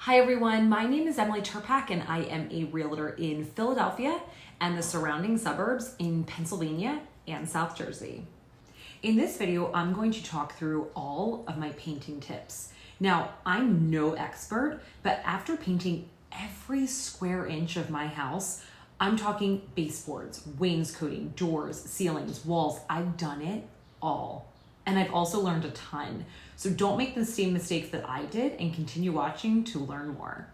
Hi everyone, my name is Emily Terpak and I am a realtor in Philadelphia and the surrounding suburbs in Pennsylvania and South Jersey. In this video, I'm going to talk through all of my painting tips. Now, I'm no expert, but after painting every square inch of my house, I'm talking baseboards, wainscoting, doors, ceilings, walls, I've done it all. And I've also learned a ton. So don't make the same mistakes that I did and continue watching to learn more.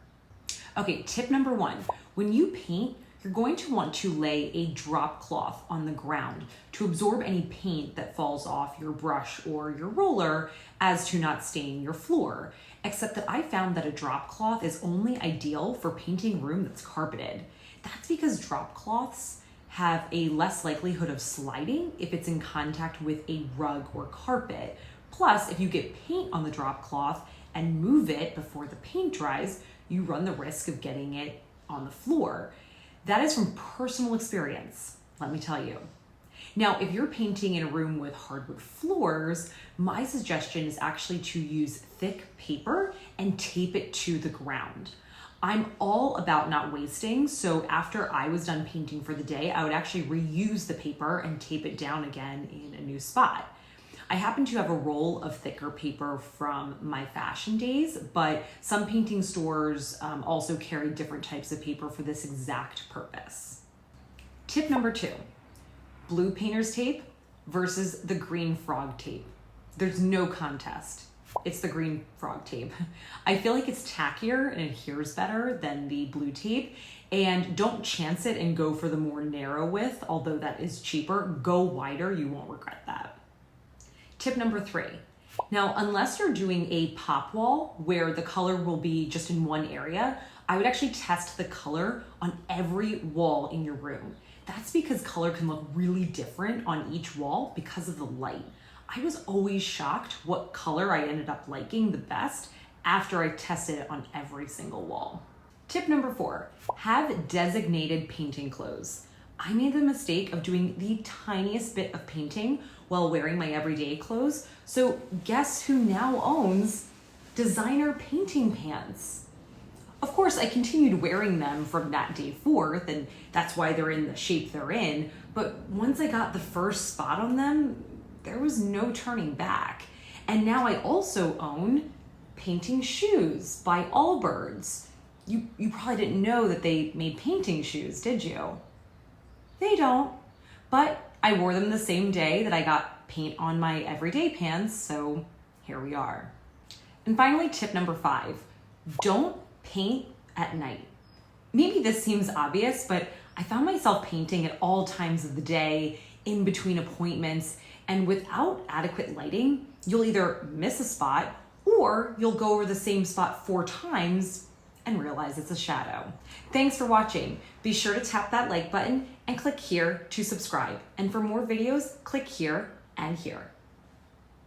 Okay, tip number one, when you paint, you're going to want to lay a drop cloth on the ground to absorb any paint that falls off your brush or your roller as to not stain your floor. Except that I found that a drop cloth is only ideal for painting a room that's carpeted. That's because drop cloths have a less likelihood of sliding if it's in contact with a rug or carpet. Plus, if you get paint on the drop cloth and move it before the paint dries, you run the risk of getting it on the floor. That is from personal experience, let me tell you. Now, if you're painting in a room with hardwood floors, my suggestion is actually to use thick paper and tape it to the ground. I'm all about not wasting, so after I was done painting for the day, I would actually reuse the paper and tape it down again in a new spot. I happen to have a roll of thicker paper from my fashion days, but some painting stores also carry different types of paper for this exact purpose. Tip number two, blue painter's tape versus the green frog tape. There's no contest. It's the green frog tape. I feel like it's tackier and adheres better than the blue tape. And don't chance it and go for the more narrow width, although that is cheaper. Go wider, you won't regret that. Tip number three. Now, unless you're doing a pop wall where the color will be just in one area, I would actually test the color on every wall in your room. That's because color can look really different on each wall because of the light. I was always shocked what color I ended up liking the best after I tested it on every single wall. Tip number four, have designated painting clothes. I made the mistake of doing the tiniest bit of painting while wearing my everyday clothes. So guess who now owns designer painting pants? Of course, I continued wearing them from that day forth, and that's why they're in the shape they're in. But once I got the first spot on them, there was no turning back. And now I also own painting shoes by Allbirds. You probably didn't know that they made painting shoes, did you? They don't, but I wore them the same day that I got paint on my everyday pants, so here we are. And finally, tip number five, don't paint at night. Maybe this seems obvious, but I found myself painting at all times of the day, in between appointments, and without adequate lighting, you'll either miss a spot or you'll go over the same spot 4 times and realize it's a shadow. Thanks for watching. Be sure to tap that like button and click here to subscribe. And for more videos, click here and here.